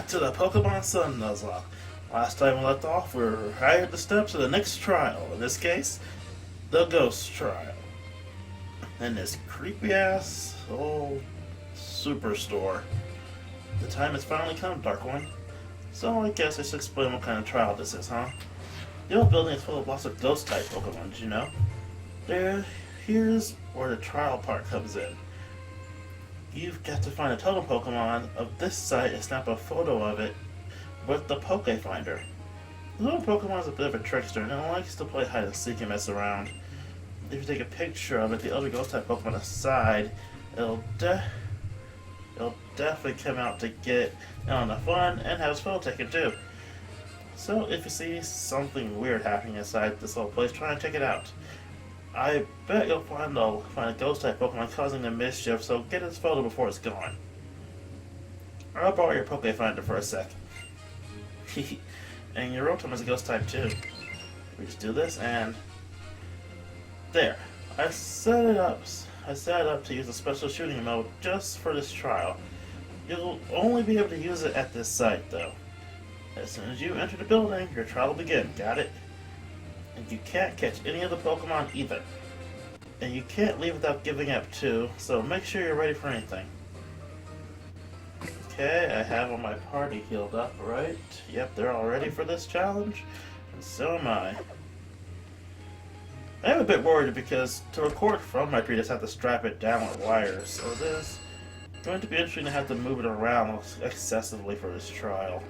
back to the Pokemon Sun Nuzlocke. Last time we left off, we were right at the steps of the next trial. In this case, the Ghost Trial. In this creepy-ass old superstore. The time has finally come, Dark One. So I guess I should explain what kind of trial this is, huh? The old building is full of lots of Ghost-type Pokemon, did you know? Here's where the trial part comes in. You've got to find a totem Pokemon of this site and snap a photo of it with the Poke Finder. The little Pokemon is a bit of a trickster and it likes to play hide and seek and mess around. If you take a picture of it, the other Ghost-type Pokemon aside, it'll definitely come out to get in on the fun and have its photo taken too. So if you see something weird happening inside this little place, try and check it out. I bet you'll find a Ghost-type Pokemon causing the mischief, so get its photo before it's gone. I'll borrow your Poke Finder for a sec. And your Rotom is a Ghost-type too. We just do this and... there. I set it up to use a special shooting mode just for this trial. You'll only be able to use it at this site though. As soon as you enter the building, your trial will begin. Got it? And you can't catch any of the Pokemon either. And you can't leave without giving up too, so make sure you're ready for anything. Okay, I have all my party healed up, right? Yep, they're all ready for this challenge, and so am I. I am a bit worried because to record from my tree, I just have to strap it down with wires, so it is going to be interesting to have to move it around excessively for this trial.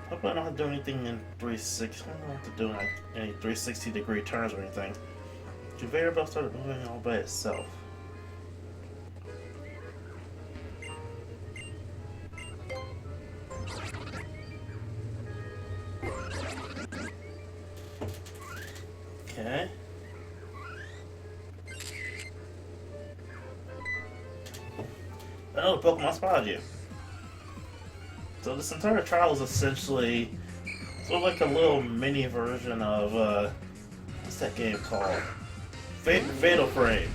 Hope I don't have to do anything in 360. I don't have to do like any 360-degree turns or anything. The conveyor belt started moving all by itself. Okay. Oh, the Pokemon spotted you. So this entire trial is essentially sort of like a little mini version of, what's that game called? Fatal Frame.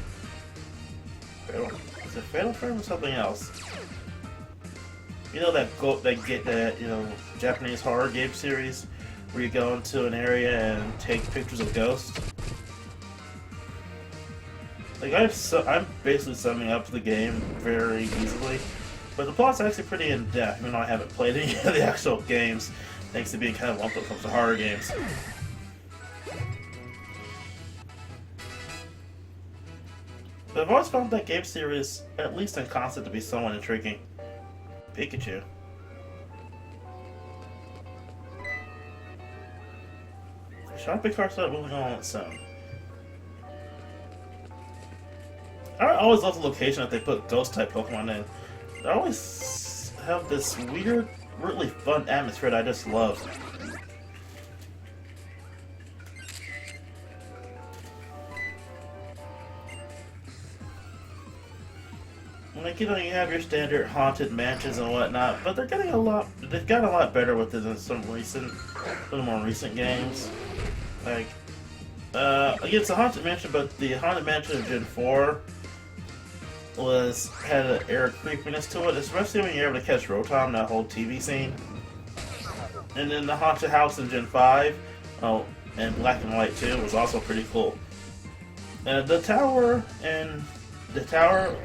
Is it Fatal Frame or something else? You know that Japanese horror game series where you go into an area and take pictures of ghosts? Like I'm basically summing up the game very easily. But the plot's actually pretty in-depth, even though I haven't played any of the actual games, thanks to being kind of lumped when it comes to horror games. But I've always found that game series, at least in concept, to be somewhat intriguing. Pikachu. The shopping cart started moving on its own. I always love the location that they put Ghost-type Pokemon in. They always have this weird, really fun atmosphere that I just love. Like, you have your standard haunted mansions and whatnot, but they've gotten a lot better with it in some more recent games. Like, again, it's a haunted mansion, but the haunted mansion of Gen 4 had an air of creepiness to it, especially when you're able to catch Rotom, that whole TV scene. And then the haunted house in Gen 5, and Black and White too, was also pretty cool. The tower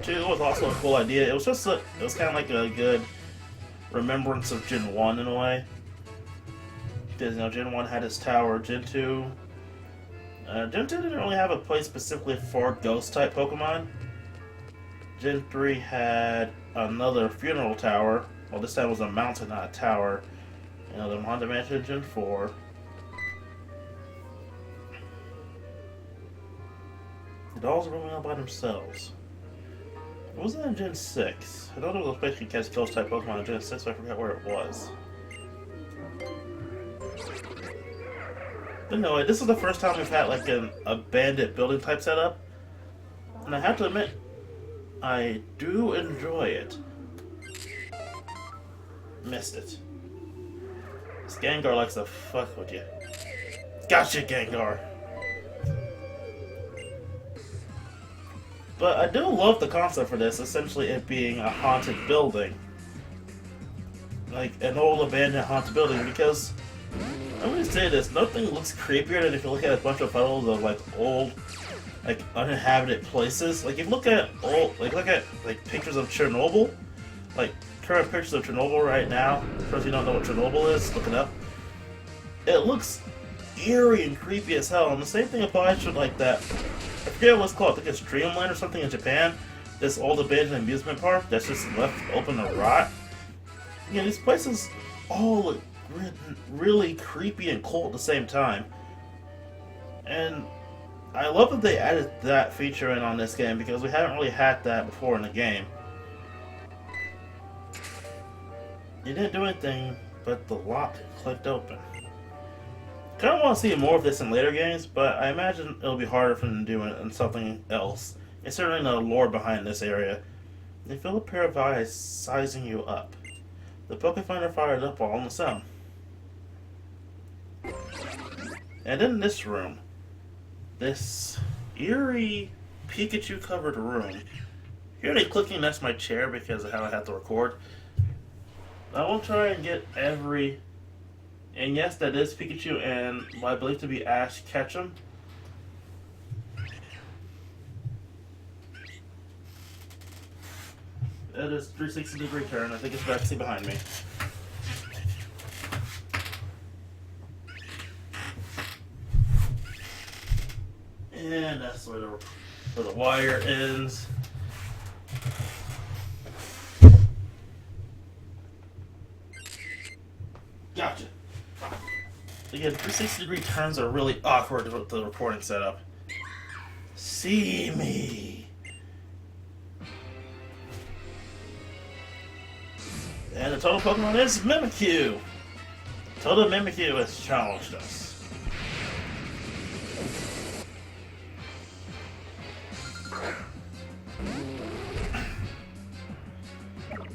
too was also a cool idea. It was kind of like a good remembrance of Gen 1 in a way. Because Gen 1 had its tower, Gen 2 didn't really have a place specifically for Ghost-type Pokemon. Gen 3 had another funeral tower. Well, this time it was a mountain, not a tower. The Haunted Mansion in Gen 4. The dolls are moving all by themselves. It wasn't in Gen 6. I thought there was a place you could catch Ghost-type Pokemon in Gen 6, but I forgot where it was. But anyway, this is the first time we've had like a bandit building type setup. And I have to admit, I do enjoy it. Missed it. This Gengar likes to fuck with you. Gotcha, Gengar! But I do love the concept for this, essentially it being a haunted building. like an old abandoned haunted building, because I'm gonna say this, nothing looks creepier than if you look at a bunch of photos of like old, like uninhabited places. Like if you look at like pictures of Chernobyl, like current pictures of Chernobyl right now. First, you don't know what Chernobyl is, look it up. It looks eerie and creepy as hell, and the same thing applies to like that. I forget what it's called. I think it's Dreamland or something in Japan. This old abandoned amusement park that's just left open to rot. You know, these places all look really creepy and cool at the same time. And I love that they added that feature in on this game because we haven't really had that before in the game. You didn't do anything, but the lock clicked open. Kind of want to see more of this in later games, but I imagine it'll be harder for them to do it in something else. It's certainly the lore behind this area. They feel a pair of eyes sizing you up. The Poke Finder fired up all on the sound. And in this room, this eerie Pikachu-covered room. Hear me clicking next to my chair because of how I have to record. I will try and get every... And yes, that is Pikachu and what I believe to be Ash Ketchum. That is 360-degree turn. I think it's actually behind me. And that's where the wire ends. Gotcha. Again, 360-degree turns are really awkward with the recording setup. See me. And the total Pokemon is Mimikyu. Total Mimikyu has challenged us.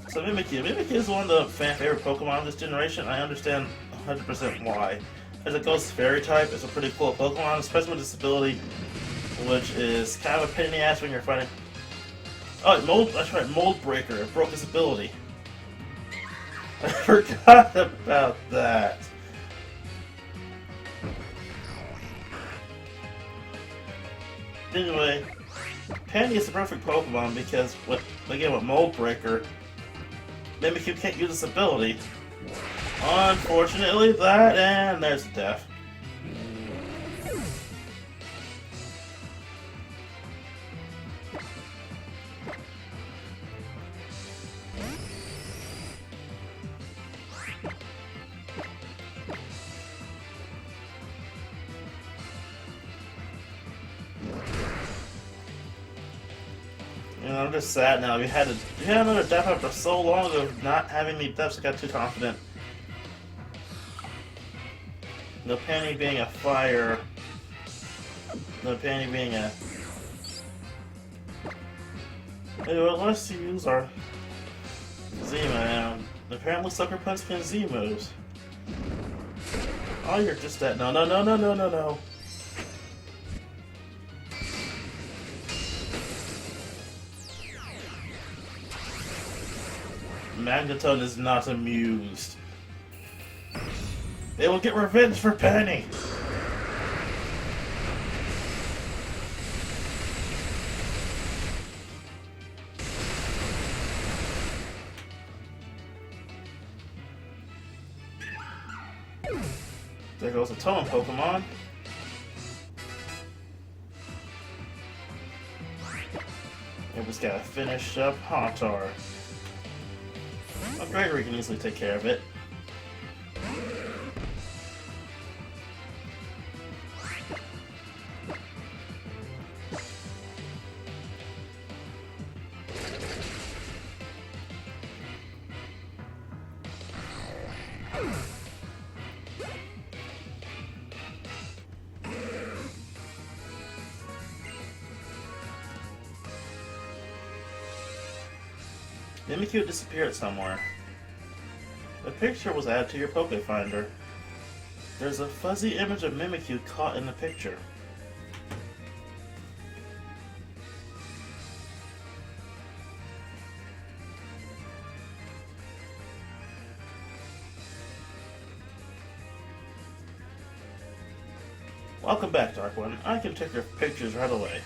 So Mimikyu is one of the fan favorite Pokemon of this generation. I understand 100% why. As a Ghost Fairy type, it's a pretty cool Pokemon, especially with this ability, which is kind of a pain in the ass when you're fighting. Oh, that's right, Mold Breaker. It broke his ability. I forgot about that. Anyway, Pandy is the perfect Pokemon because, with Mold Breaker, Mimikyu can't use this ability. Unfortunately, that and there's death. I'm just sad now. We had another death after so long of not having any deaths. I got too confident. No Panty being a fire. No Panty being a... Anyway, let's use our Z now. Apparently Sucker Punch can Z moves. Oh, you're just that. No. Magneton is not amused. They will get revenge for Penny! There goes a Toem Pokemon. And we just gotta finish up Hauntar. Well, Gregory can easily take care of it. Mimikyu disappeared somewhere. The picture was added to your Poke Finder. There's a fuzzy image of Mimikyu caught in the picture. Welcome back, Dark One. I can take your pictures right away.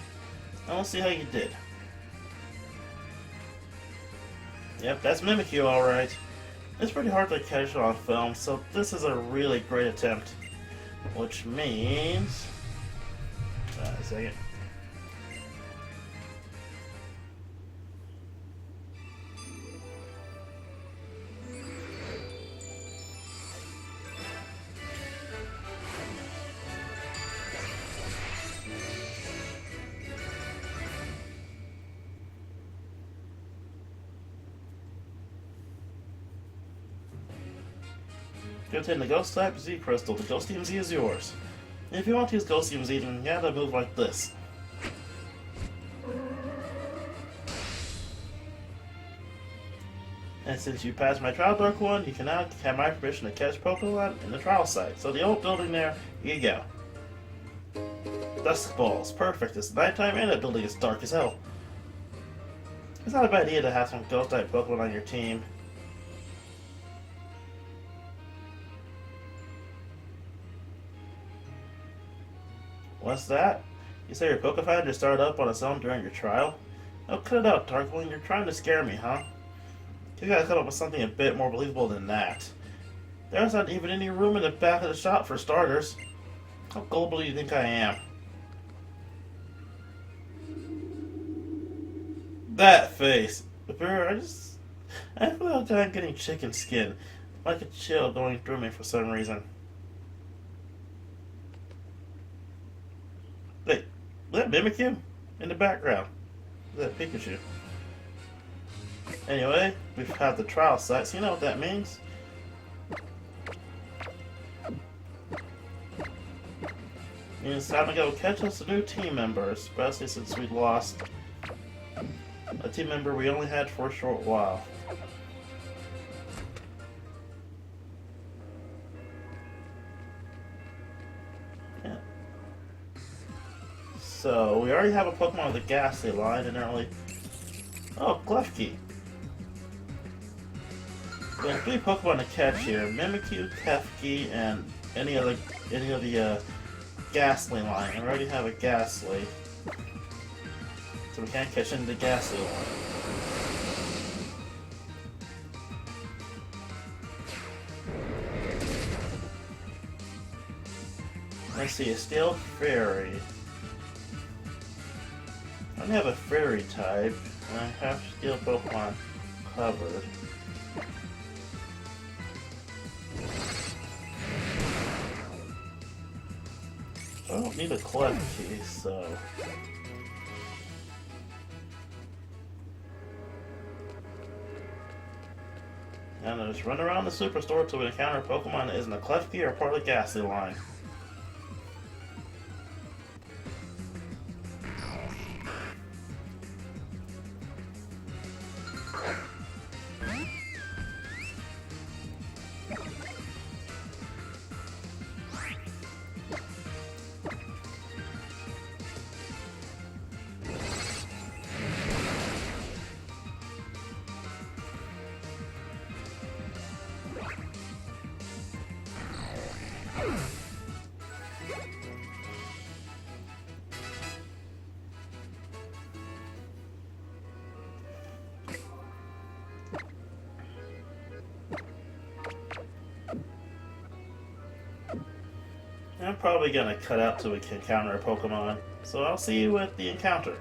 Now let's see how you did. Yep, that's Mimikyu, alright. It's pretty hard to catch on film, so this is a really great attempt. Which means... a second. Go obtain the Ghost type Z crystal. The Ghost Team Z is yours. If you want to use Ghost Team Z, then you gotta move like this. And since you passed my trial, Dark One, you can now have my permission to catch Pokemon in the trial site. So the old building there, here you go. Dusk balls, perfect. It's nighttime and that building is dark as hell. It's not a bad idea to have some Ghost type Pokemon on your team. What's that? You say your Pokefighter just started up on its own during your trial? Oh, cut it out, Dark One. You're trying to scare me, huh? You gotta come up with something a bit more believable than that. There's not even any room in the back of the shop for starters. How gullible do you think I am? That face. I feel like I'm getting chicken skin. Like a chill going through me for some reason. Wait, is that Mimikyu in the background? Is that Pikachu? Anyway, we've had the trial site, so you know what that means. It's time to go catch us a new team member, especially since we lost a team member we only had for a short while. Yeah. So, we already have a Pokemon with a Ghastly line, and only... Oh, Klefki. We have 3 Pokemon to catch here: Mimikyu, Klefki, and any of the Ghastly line. And we already have a Ghastly, so we can't catch any of the Ghastly line. Let's see, a Steel Fairy. I only have a Fairy type, and I have Steel Pokemon covered. I don't need a Klefki, so... And just run around the superstore till we encounter a Pokemon that isn't a Klefki or part of the Ghastly line. I'm probably gonna cut out till we can encounter a Pokemon, so I'll see you at the encounter.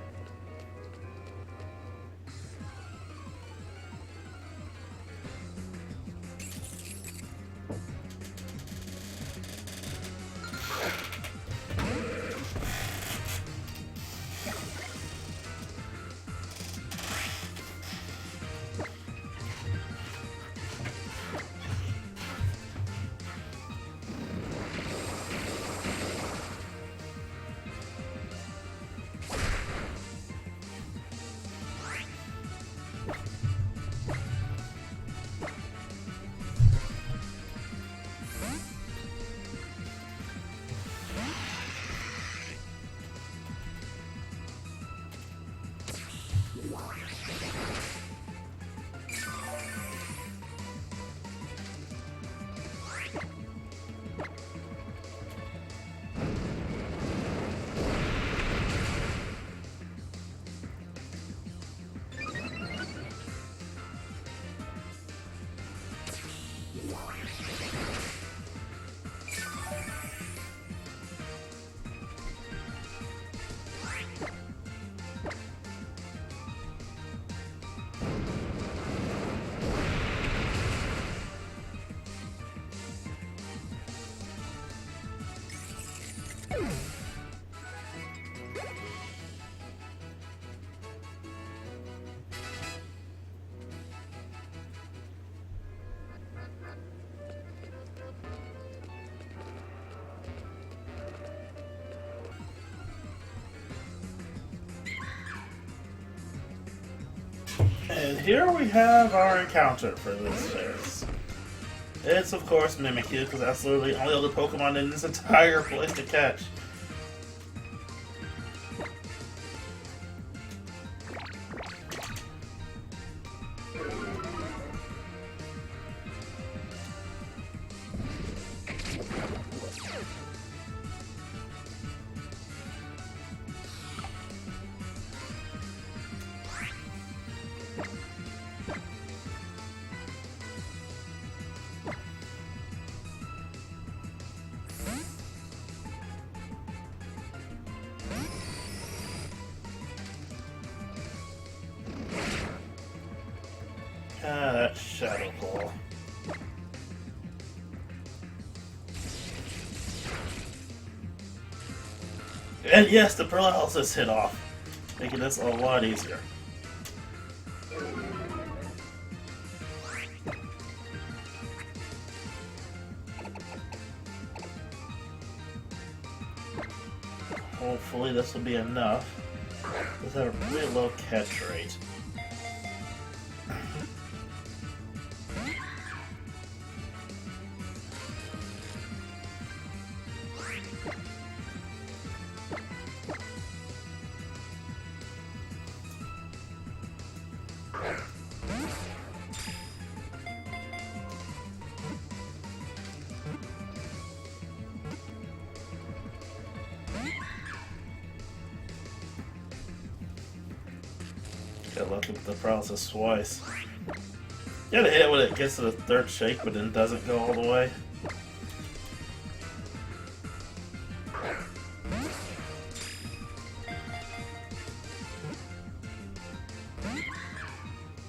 here we have our encounter for this phase. It's of course Mimikyu, because that's literally the only other Pokemon in this entire place to catch. Ah, that Shadow Claw. And yes, the paralysis hit off, making this a lot easier. Hopefully this will be enough. This has a really low catch rate. Gotta look at the paralysis twice. You gotta hit it when it gets to the third shake, but then doesn't go all the way.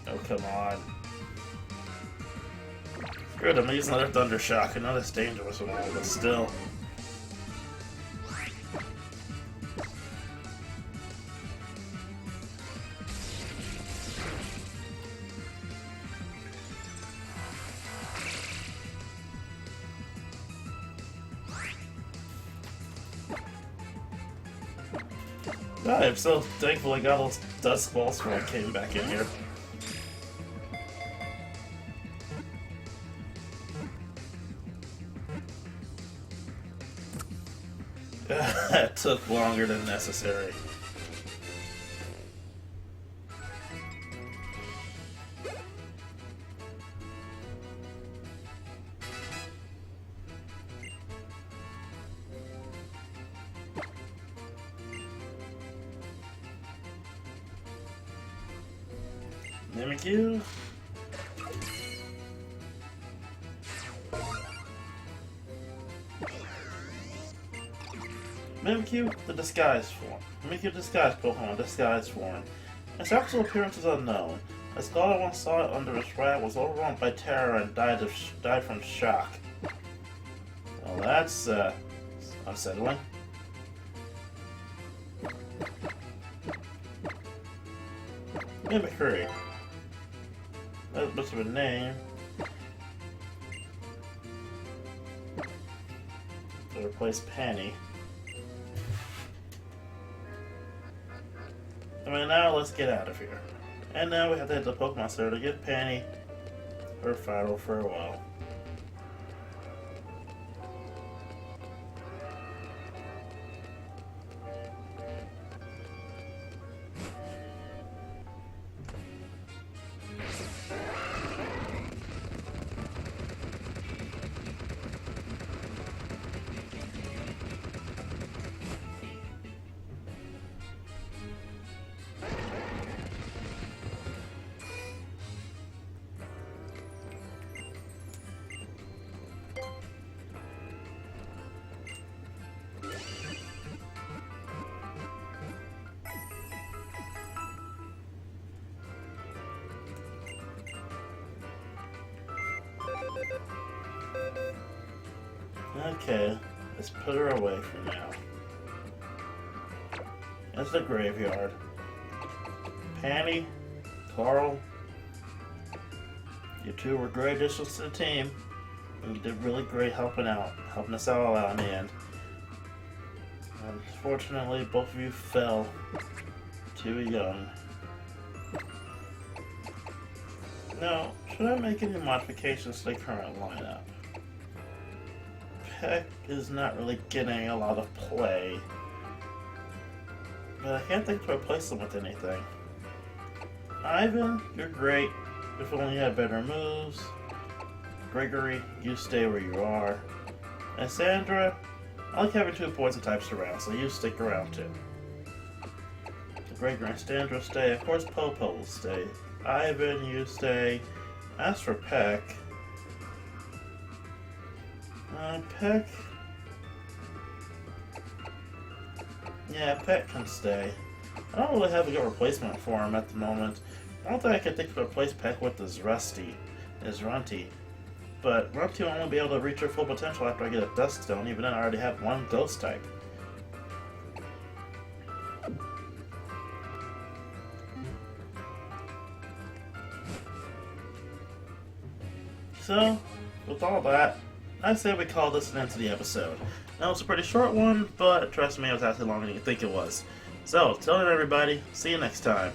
Oh, come on. Screw it, I'm using another Thunder Shock. I know that's dangerous and all, but still. I'm so thankful I got those dust balls when I came back in here. That took longer than necessary. Mimikyu. Mimikyu, the disguise form. Mimikyu disguise Pokemon, disguise form. Its actual appearance is unknown. A scholar once saw it under its rat, was overrun by terror, and died from shock. Well, that's unsettling. Mimicry. That's much of a name. To replace Penny. I mean, now let's get out of here. And now we have to hit the Pokemon Center to get Penny her final farewell. Okay, let's put her away for now. That's the graveyard. Penny, Carl, you two were great additions to the team. And you did really great helping us all out in the end. Unfortunately, both of you fell too young. Now, should I make any modifications to the current lineup? Peck is not really getting a lot of play, but I can't think to replace him with anything. Ivan, you're great. If only you had better moves. Gregory, you stay where you are. And Sandra, I like having 2 poison types around, so you stick around too. Gregory and Sandra stay. Of course, Popo will stay. Ivan, you stay. As for Peck, Peck, yeah, Peck can stay. I don't really have a good replacement for him at the moment. I don't think I can think to replace Peck with his Runty. But Runty will only be able to reach her full potential after I get a Dusk Stone. Even then, I already have 1 Ghost type. So, with all that, I say we call this an end to the episode. That was a pretty short one, but trust me, it was actually longer than you think it was. So, till then everybody, see you next time.